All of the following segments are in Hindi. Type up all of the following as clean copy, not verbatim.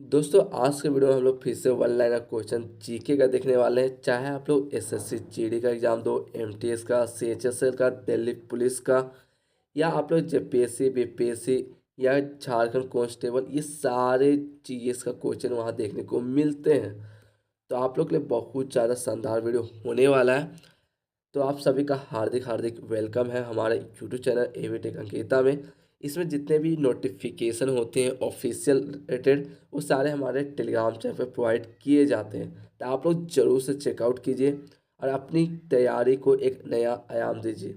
दोस्तों आज के वीडियो में हम लोग फिर से वन लाइनर क्वेश्चन जीके का देखने वाले हैं। चाहे आप लोग एसएससी जीडी का एग्जाम दो, एमटीएस का, सीएचएसएल का, दिल्ली पुलिस का, या आप लोग जेपीएससी बीपीएससी या झारखंड कांस्टेबल, ये सारे जीएस का क्वेश्चन वहाँ देखने को मिलते हैं। तो आप लोग के लिए बहुत ज़्यादा शानदार वीडियो होने वाला है। तो आप सभी का हार्दिक हार्दिक वेलकम है हमारे YouTube channel AV tech Ankita में। इसमें जितने भी नोटिफिकेशन होते हैं ऑफिशियल रिलेटेड, वो सारे हमारे टेलीग्राम चैनल पर प्रोवाइड किए जाते हैं। तो आप लोग ज़रूर से चेकआउट कीजिए और अपनी तैयारी को एक नया आयाम दीजिए।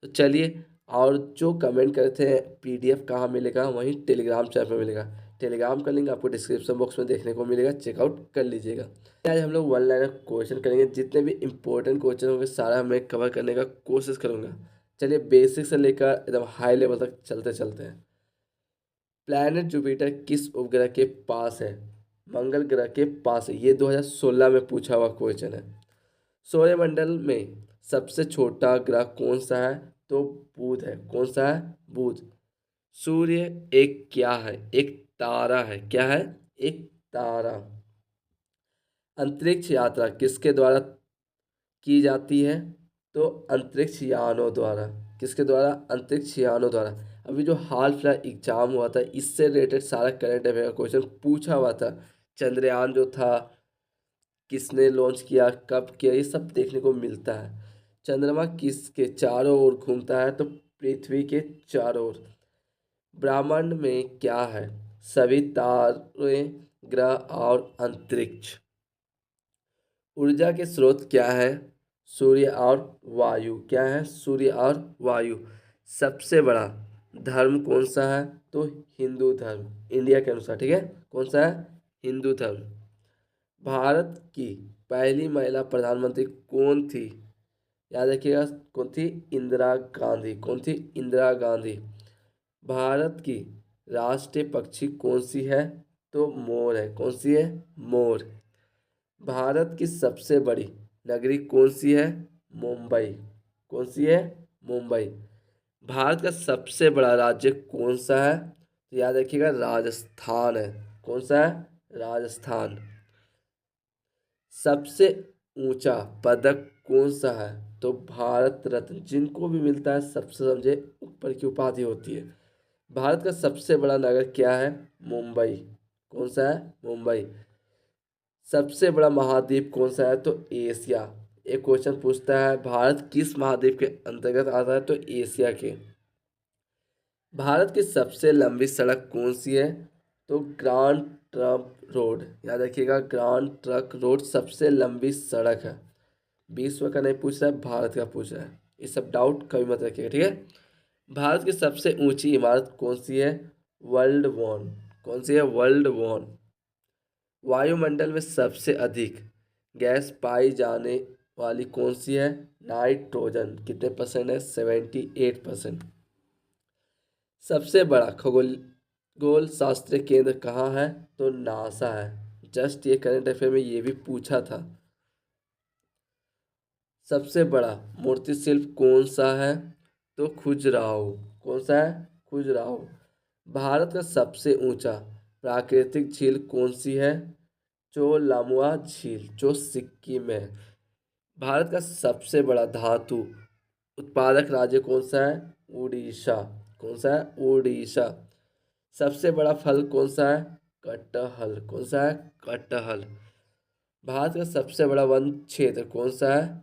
तो चलिए, और जो कमेंट करते हैं पीडीएफ कहाँ मिलेगा, वहीं टेलीग्राम चैनल पर मिलेगा। टेलीग्राम का लिंक आपको डिस्क्रिप्शन बॉक्स में देखने को मिलेगा, चेकआउट कर लीजिएगा। आज हम लोग वन लाइनर क्वेश्चन करेंगे। जितने भी इंपॉर्टेंट क्वेश्चन होंगे सारा मैं कवर करने का कोशिश करूंगा। चलिए बेसिक से लेकर एकदम हाई लेवल तक चलते चलते हैं। प्लैनेट जुपिटर किस उपग्रह के पास है? मंगल ग्रह के पास है। ये 2016 में पूछा हुआ क्वेश्चन है। सौरमंडल में सबसे छोटा ग्रह कौन सा है? तो बुध है। कौन सा है? बुध। सूर्य एक क्या है? एक तारा है। क्या है? एक तारा। अंतरिक्ष यात्रा किसके द्वारा की जाती है? तो अंतरिक्ष यानों द्वारा। किसके द्वारा? अंतरिक्ष यानों द्वारा। अभी जो हाल फिलहाल एग्जाम हुआ था, इससे रिलेटेड सारा करंट अफेयर का क्वेश्चन पूछा हुआ था। चंद्रयान जो था, किसने लॉन्च किया, कब किया, ये सब देखने को मिलता है। चंद्रमा किसके चारों ओर घूमता है? तो पृथ्वी के चारों ओर। ब्रह्मांड में क्या है? सभी तारे, ग्रह और अंतरिक्ष। ऊर्जा के स्रोत क्या है? सूर्य और वायु। क्या है? सूर्य और वायु। सबसे बड़ा धर्म कौन सा है? तो हिंदू धर्म, इंडिया के अनुसार। ठीक है, कौन सा है? हिंदू धर्म। भारत की पहली महिला प्रधानमंत्री कौन थी? याद रखिएगा, कौन थी? इंदिरा गांधी। कौन थी? इंदिरा गांधी। भारत की राष्ट्रीय पक्षी कौन सी है? तो मोर है। कौन सी है? मोर। भारत की सबसे बड़ी नगरी कौन सी है? मुंबई। कौन सी है? मुंबई। भारत का सबसे बड़ा राज्य कौन सा है? तो याद रखिएगा, राजस्थान है। कौन सा है? राजस्थान। सबसे ऊंचा पदक कौन सा है? तो भारत रत्न, जिनको भी मिलता है सबसे समझे ऊपर की उपाधि होती है। भारत का सबसे बड़ा नगर क्या है? मुंबई। कौन सा है? मुंबई। सबसे बड़ा महाद्वीप कौन सा है? तो एशिया। एक क्वेश्चन पूछता है भारत किस महाद्वीप के अंतर्गत आता है? तो एशिया के। भारत की सबसे लंबी सड़क कौन सी है? तो ग्रांड ट्रंक रोड। याद रखिएगा, ग्रांड ट्रंक रोड सबसे लंबी सड़क है। विश्व का नहीं पूछ रहा है, भारत का पूछ रहा है। ये सब डाउट कभी मत रखिएगा, ठीक है। भारत की सबसे ऊंची इमारत कौन सी है? World one. कौन सी है? World one. वायुमंडल में सबसे अधिक गैस पाई जाने वाली कौन सी है? नाइट्रोजन। कितने परसेंट है? 78%। सबसे बड़ा खगोल गोल शास्त्रीय केंद्र कहाँ है? तो नासा है। जस्ट ये करंट अफेयर में ये भी पूछा था। सबसे बड़ा मूर्ति शिल्प कौन सा है? तो खजुराहो। कौन सा है? खजुराहो। भारत का सबसे ऊंचा प्राकृतिक झील कौन सी है? चोलामुआ झील, जो सिक्किम में है। भारत का सबसे बड़ा धातु उत्पादक राज्य कौन सा है? उड़ीसा। कौन सा है? उड़ीसा। सबसे बड़ा फल कौन सा है? कटहल। कौन सा है? कटहल। भारत का सबसे बड़ा वन क्षेत्र कौन सा है?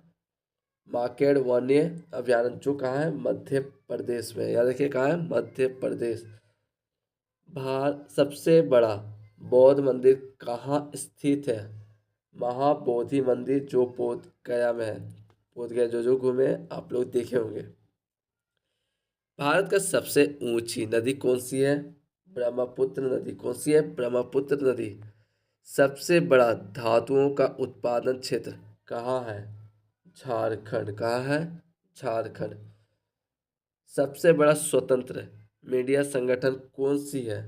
मार्केड वन्य अभयारण्य, जो कहाँ है? मध्य प्रदेश में। याद रखिए, कहाँ है? मध्य प्रदेश। भारत सबसे बड़ा बौद्ध मंदिर कहाँ स्थित है? महाबोधि मंदिर, जो बोध गया में है। बोध गया जो घूमे आप लोग देखे होंगे। भारत का सबसे ऊंची नदी कौन सी है? ब्रह्मपुत्र नदी। कौन सी है? ब्रह्मपुत्र नदी। सबसे बड़ा धातुओं का उत्पादन क्षेत्र कहाँ है? झारखंड। कहाँ है? झारखंड। सबसे बड़ा स्वतंत्र मीडिया संगठन कौन सी है?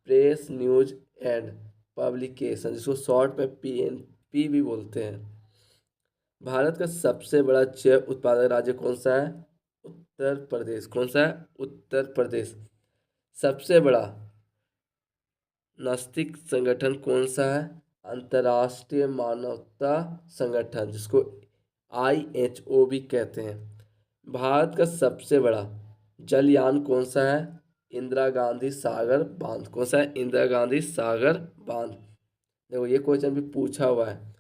प्रेस न्यूज एंड पब्लिकेशन, जिसको शॉर्ट में पीएनपी भी बोलते हैं। भारत का सबसे बड़ा जैव उत्पादक राज्य कौन सा है? उत्तर प्रदेश। कौन सा है? उत्तर प्रदेश। सबसे बड़ा नास्तिक संगठन कौन सा है? अंतर्राष्ट्रीय मानवता संगठन, जिसको IHO भी कहते हैं। भारत का सबसे बड़ा जलयान कौन सा है? इंदिरा गांधी सागर बांध। कौन सा है? इंदिरा गांधी सागर बांध। देखो ये क्वेश्चन भी पूछा हुआ है।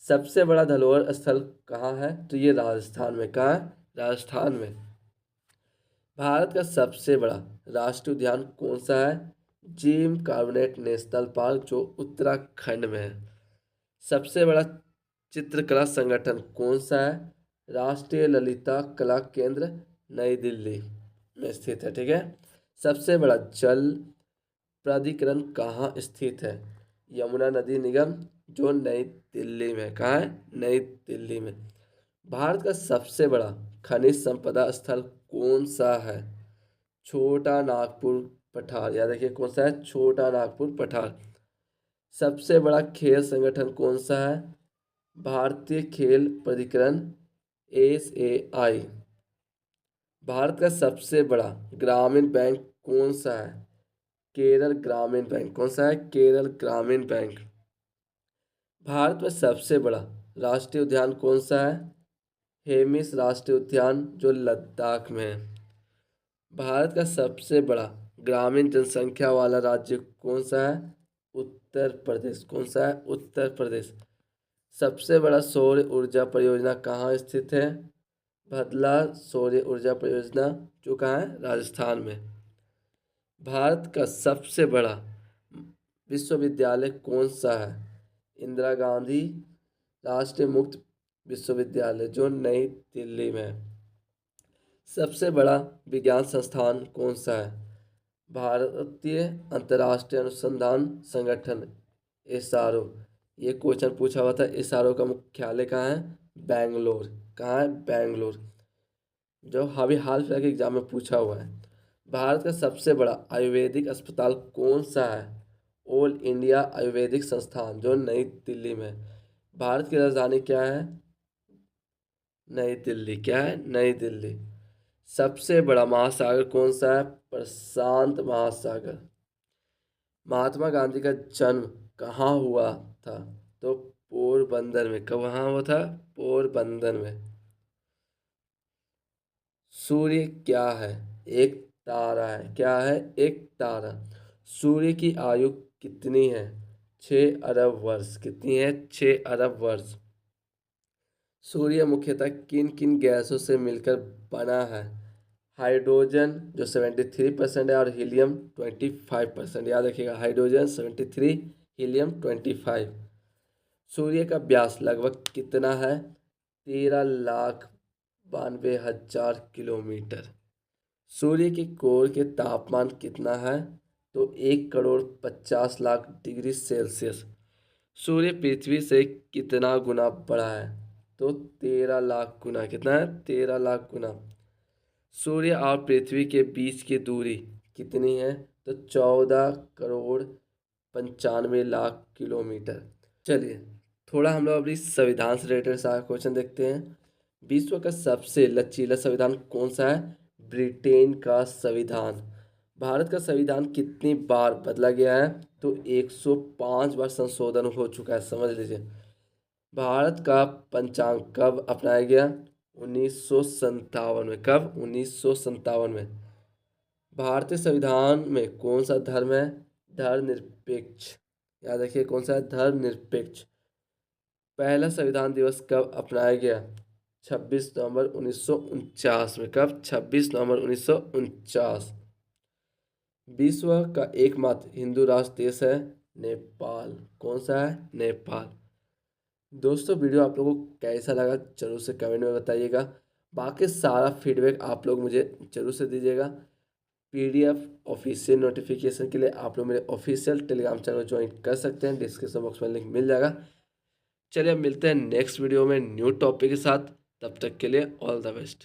सबसे बड़ा धरोहर स्थल कहाँ है? तो ये राजस्थान में। कहाँ है? राजस्थान में। भारत का सबसे बड़ा राष्ट्रीय उद्यान कौन सा है? जिम कॉर्बेट नेशनल पार्क, जो उत्तराखंड में है। सबसे बड़ा चित्रकला संगठन कौन सा है? राष्ट्रीय ललिता कला केंद्र, नई दिल्ली में स्थित है। ठीक है। सबसे बड़ा जल प्राधिकरण कहाँ स्थित है? यमुना नदी निगम, जो नई दिल्ली में। कहाँ है? नई दिल्ली में। भारत का सबसे बड़ा खनिज संपदा स्थल कौन सा है? छोटा नागपुर पठार। याद रखिए कौन सा है? छोटा नागपुर पठार। सबसे बड़ा खेल संगठन कौन सा है? भारतीय खेल प्राधिकरण, SAI। भारत का सबसे बड़ा ग्रामीण बैंक कौन सा है? केरल ग्रामीण बैंक। कौन सा है? केरल ग्रामीण बैंक। भारत में सबसे बड़ा राष्ट्रीय उद्यान कौन सा है? हेमिस राष्ट्रीय उद्यान, जो लद्दाख में है। भारत का सबसे बड़ा ग्रामीण जनसंख्या वाला राज्य कौन सा है? उत्तर प्रदेश। कौन सा है? उत्तर प्रदेश। सबसे बड़ा सौर ऊर्जा परियोजना कहाँ स्थित है? भदला सौर ऊर्जा परियोजना, जो कहाँ है? राजस्थान में। भारत का सबसे बड़ा विश्वविद्यालय कौन सा है? इंदिरा गांधी राष्ट्रीय मुक्त विश्वविद्यालय, जो नई दिल्ली में है। सबसे बड़ा विज्ञान संस्थान कौन सा है? भारतीय अंतर्राष्ट्रीय अनुसंधान संगठन, SRO। ये क्वेश्चन पूछा हुआ था। SRO का मुख्यालय कहाँ है? बेंगलोर। कहाँ है? बेंगलोर। जो अभी हाल फिलहाल के एग्जाम में पूछा हुआ है। भारत का सबसे बड़ा आयुर्वेदिक अस्पताल कौन सा है? ऑल इंडिया आयुर्वेदिक संस्थान, जो नई दिल्ली में है। भारत की राजधानी क्या है? नई दिल्ली। क्या है? नई दिल्ली। सबसे बड़ा महासागर कौन सा है? प्रशांत महासागर। महात्मा गांधी का जन्म कहाँ हुआ था? तो पोरबंदर में। कहाँ हुआ था? पोरबंदर में। सूर्य क्या है? एक तारा है। क्या है? एक तारा। सूर्य की आयु कितनी है? 6 अरब वर्ष। कितनी है? 6 अरब वर्ष। सूर्य मुख्यतः किन किन गैसों से मिलकर बना है? हाइड्रोजन, जो 73% है, और हीलियम 25%। याद रखिएगा, हाइड्रोजन 73, हीलियम 25। सूर्य का व्यास लगभग कितना है? 13,92,000 किलोमीटर। सूर्य के कोर के तापमान कितना है? तो 1,50,00,000 डिग्री सेल्सियस। सूर्य पृथ्वी से कितना गुना बड़ा है? तो 13 लाख गुना। कितना है? 13 लाख गुना। सूर्य और पृथ्वी के बीच की दूरी कितनी है? तो 14,95,00,000 किलोमीटर। चलिए थोड़ा हम लोग अभी संविधान से रिलेटेड सारा क्वेश्चन देखते हैं। विश्व का सबसे लचीला संविधान कौन सा है? ब्रिटेन का संविधान। भारत का संविधान कितनी बार बदला गया है? तो 105 बार संशोधन हो चुका है। समझ लीजिए। भारत का पंचांग कब अपनाया गया? 1957 में। कब? 1957 में। भारतीय संविधान में कौन सा धर्म है? धर्मनिरपेक्ष। याद रखिए कौन सा है? धर्मनिरपेक्ष। पहला संविधान दिवस कब अपनाया गया? 26 नवंबर 1949 में। कब? 26 नवंबर 1949। विश्व का एकमात्र हिंदू राष्ट्र देश है नेपाल। कौन सा है? नेपाल। दोस्तों वीडियो आप लोगों को कैसा लगा जरूर से कमेंट में बताइएगा। बाकी सारा फीडबैक आप लोग मुझे जरूर से दीजिएगा। PDF ऑफिशियल नोटिफिकेशन के लिए आप लोग मेरे ऑफिशियल टेलीग्राम चैनल ज्वाइन कर सकते हैं। डिस्क्रिप्शन बॉक्स में लिंक मिल जाएगा। चलिए अब मिलते हैं नेक्स्ट वीडियो में न्यू टॉपिक के साथ। तब तक के लिए ऑल द बेस्ट।